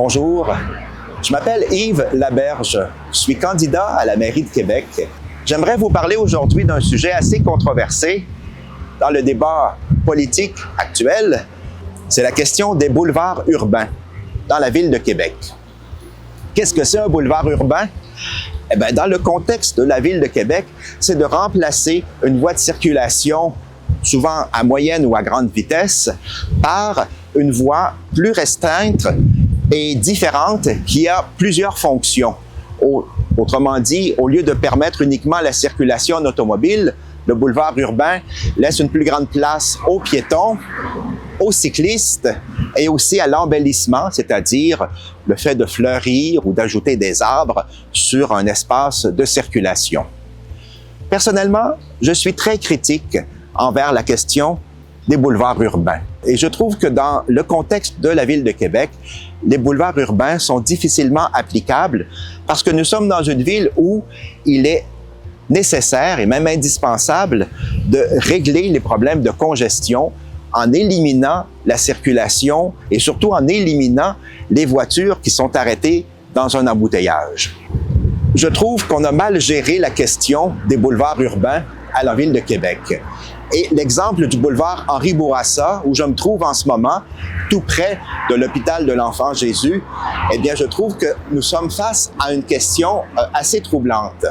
Bonjour, je m'appelle Yves Laberge. Je suis candidat à la mairie de Québec. J'aimerais vous parler aujourd'hui d'un sujet assez controversé dans le débat politique actuel. C'est la question des boulevards urbains dans la ville de Québec. Qu'est-ce que c'est un boulevard urbain? Eh bien, dans le contexte de la ville de Québec, c'est de remplacer une voie de circulation, souvent à moyenne ou à grande vitesse, par une voie plus restreinte et différente qui a plusieurs fonctions. Autrement dit, au lieu de permettre uniquement la circulation en automobile, le boulevard urbain laisse une plus grande place aux piétons, aux cyclistes et aussi à l'embellissement, c'est-à-dire le fait de fleurir ou d'ajouter des arbres sur un espace de circulation. Personnellement, je suis très critique envers la question des boulevards urbains. Et je trouve que dans le contexte de la ville de Québec, les boulevards urbains sont difficilement applicables parce que nous sommes dans une ville où il est nécessaire et même indispensable de régler les problèmes de congestion en éliminant la circulation et surtout en éliminant les voitures qui sont arrêtées dans un embouteillage. Je trouve qu'on a mal géré la question des boulevards urbains à la ville de Québec. Et l'exemple du boulevard Henri Bourassa, où je me trouve en ce moment, tout près de l'hôpital de l'Enfant Jésus, eh bien, je trouve que nous sommes face à une question assez troublante.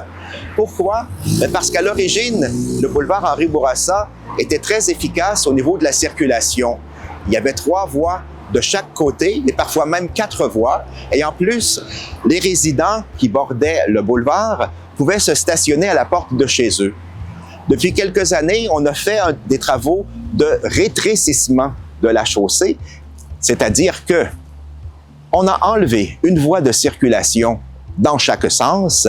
Pourquoi? Parce qu'à l'origine, le boulevard Henri Bourassa était très efficace au niveau de la circulation. Il y avait 3 voies de chaque côté, et parfois même 4 voies. Et en plus, les résidents qui bordaient le boulevard pouvaient se stationner à la porte de chez eux. Depuis quelques années, on a fait des travaux de rétrécissement de la chaussée, c'est-à-dire que on a enlevé une voie de circulation dans chaque sens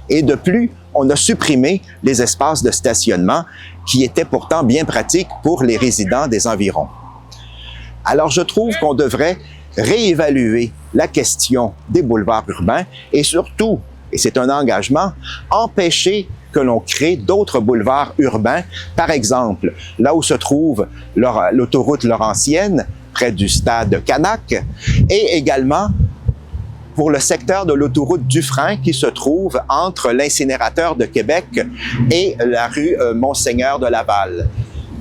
et de plus, on a supprimé les espaces de stationnement qui étaient pourtant bien pratiques pour les résidents des environs. Alors, je trouve qu'on devrait réévaluer la question des boulevards urbains et surtout, et c'est un engagement, empêcher que l'on crée d'autres boulevards urbains, par exemple, là où se trouve l'autoroute Laurentienne, près du stade Canac, et également pour le secteur de l'autoroute Dufresne qui se trouve entre l'incinérateur de Québec et la rue Monseigneur de Laval.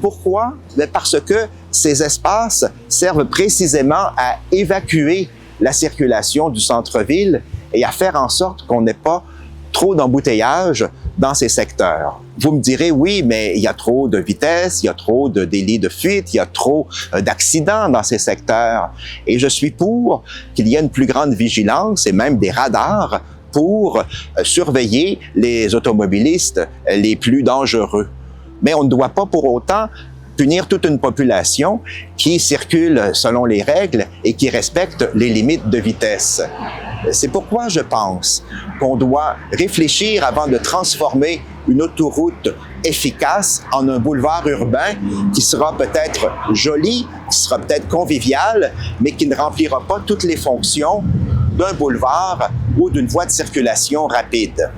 Pourquoi? Parce que ces espaces servent précisément à évacuer la circulation du centre-ville et à faire en sorte qu'on n'ait pas trop d'embouteillages dans ces secteurs. Vous me direz, oui, mais il y a trop de vitesse, il y a trop de délits de fuite, il y a trop d'accidents dans ces secteurs. Et je suis pour qu'il y ait une plus grande vigilance et même des radars pour surveiller les automobilistes les plus dangereux. Mais on ne doit pas pour autant punir toute une population qui circule selon les règles et qui respecte les limites de vitesse. C'est pourquoi je pense qu'on doit réfléchir avant de transformer une autoroute efficace en un boulevard urbain qui sera peut-être joli, qui sera peut-être convivial, mais qui ne remplira pas toutes les fonctions d'un boulevard ou d'une voie de circulation rapide.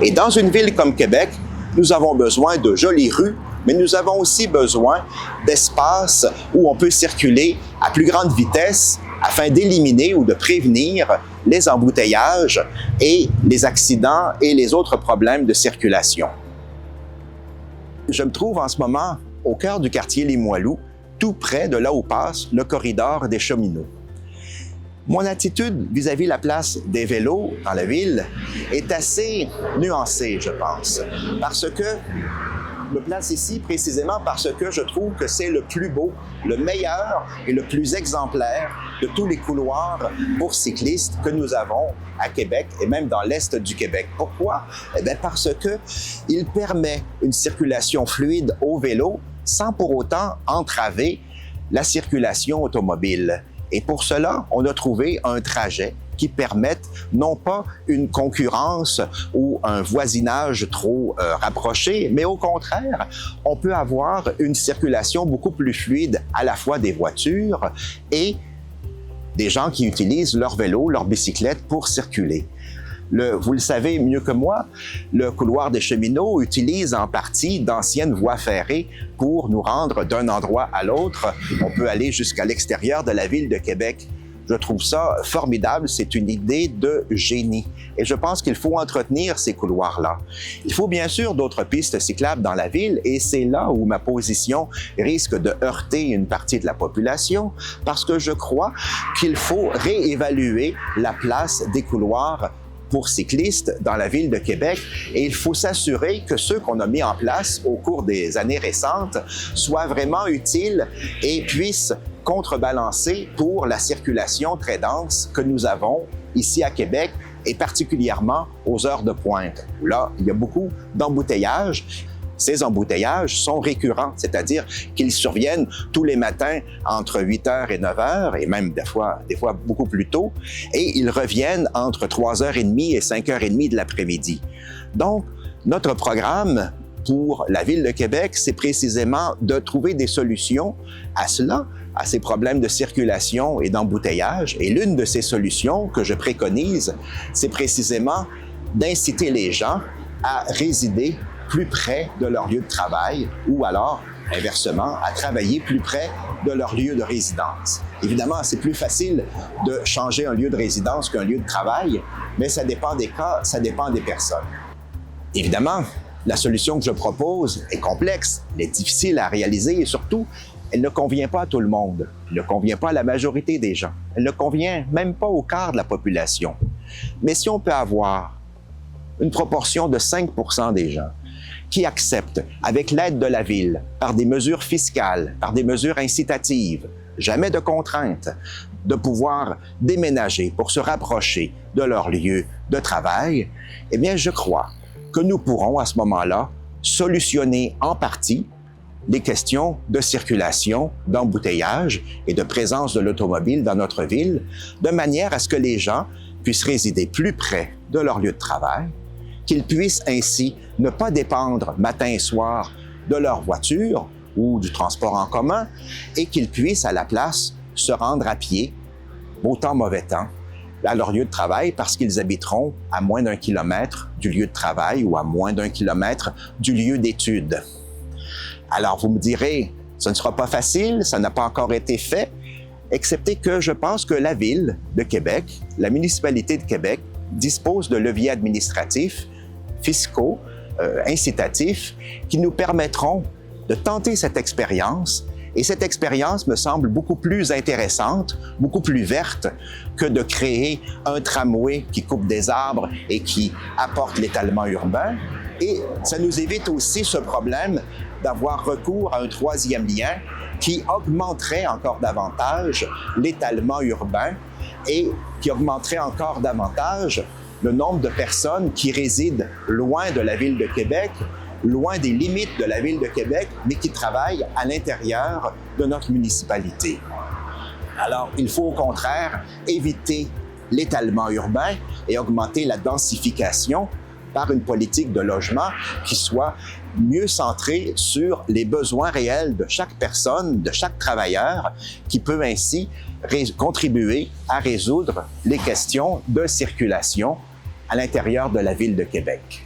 Et dans une ville comme Québec, nous avons besoin de jolies rues, mais nous avons aussi besoin d'espaces où on peut circuler à plus grande vitesse afin d'éliminer ou de prévenir les embouteillages et les accidents et les autres problèmes de circulation. Je me trouve en ce moment au cœur du quartier Limoilou, tout près de là où passe le corridor des cheminots. Mon attitude vis-à-vis la place des vélos dans la ville est assez nuancée, je pense, parce que je me place ici précisément parce que je trouve que c'est le plus beau, le meilleur et le plus exemplaire de tous les couloirs pour cyclistes que nous avons à Québec et même dans l'Est du Québec. Pourquoi? Eh bien parce qu'il permet une circulation fluide au vélo sans pour autant entraver la circulation automobile. Et pour cela, on a trouvé un trajet qui permettent non pas une concurrence ou un voisinage trop rapproché, mais au contraire, on peut avoir une circulation beaucoup plus fluide à la fois des voitures et des gens qui utilisent leur vélo, leur bicyclette pour circuler. Vous le savez mieux que moi, le couloir des cheminots utilise en partie d'anciennes voies ferrées pour nous rendre d'un endroit à l'autre. On peut aller jusqu'à l'extérieur de la ville de Québec. Je trouve ça formidable, c'est une idée de génie. Et je pense qu'il faut entretenir ces couloirs-là. Il faut bien sûr d'autres pistes cyclables dans la ville et c'est là où ma position risque de heurter une partie de la population parce que je crois qu'il faut réévaluer la place des couloirs pour cyclistes dans la ville de Québec et il faut s'assurer que ceux qu'on a mis en place au cours des années récentes soient vraiment utiles et puissent contrebalancer pour la circulation très dense que nous avons ici à Québec et particulièrement aux heures de pointe, où là, il y a beaucoup d'embouteillages. Ces embouteillages sont récurrents, c'est-à-dire qu'ils surviennent tous les matins entre 8h et 9h, et même des fois beaucoup plus tôt, et ils reviennent entre 3h30 et 5h30 de l'après-midi. Donc, notre programme pour la Ville de Québec, c'est précisément de trouver des solutions à cela, à ces problèmes de circulation et d'embouteillage. Et l'une de ces solutions que je préconise, c'est précisément d'inciter les gens à résider plus près de leur lieu de travail ou alors, inversement, à travailler plus près de leur lieu de résidence. Évidemment, c'est plus facile de changer un lieu de résidence qu'un lieu de travail, mais ça dépend des cas, ça dépend des personnes. Évidemment, la solution que je propose est complexe, elle est difficile à réaliser et surtout, elle ne convient pas à tout le monde. Elle ne convient pas à la majorité des gens. Elle ne convient même pas au quart de la population. Mais si on peut avoir une proportion de 5% des gens qui acceptent, avec l'aide de la Ville, par des mesures fiscales, par des mesures incitatives, jamais de contraintes, de pouvoir déménager pour se rapprocher de leur lieu de travail, eh bien, je crois que nous pourrons, à ce moment-là, solutionner en partie les questions de circulation, d'embouteillage et de présence de l'automobile dans notre ville, de manière à ce que les gens puissent résider plus près de leur lieu de travail, qu'ils puissent ainsi ne pas dépendre matin et soir de leur voiture ou du transport en commun et qu'ils puissent à la place se rendre à pied, beau temps, mauvais temps, à leur lieu de travail parce qu'ils habiteront à moins d'1 kilomètre du lieu de travail ou à moins d'1 kilomètre du lieu d'études. Alors, vous me direz, ce ne sera pas facile, ça n'a pas encore été fait, excepté que je pense que la Ville de Québec, la municipalité de Québec, dispose de leviers administratifs, fiscaux, incitatifs, qui nous permettront de tenter cette expérience. Et cette expérience me semble beaucoup plus intéressante, beaucoup plus verte que de créer un tramway qui coupe des arbres et qui apporte l'étalement urbain. Et ça nous évite aussi ce problème d'avoir recours à un troisième lien qui augmenterait encore davantage l'étalement urbain et qui augmenterait encore davantage le nombre de personnes qui résident loin de la Ville de Québec, loin des limites de la Ville de Québec, mais qui travaillent à l'intérieur de notre municipalité. Alors, il faut au contraire éviter l'étalement urbain et augmenter la densification par une politique de logement qui soit mieux centrée sur les besoins réels de chaque personne, de chaque travailleur, qui peut ainsi contribuer à résoudre les questions de circulation à l'intérieur de la Ville de Québec.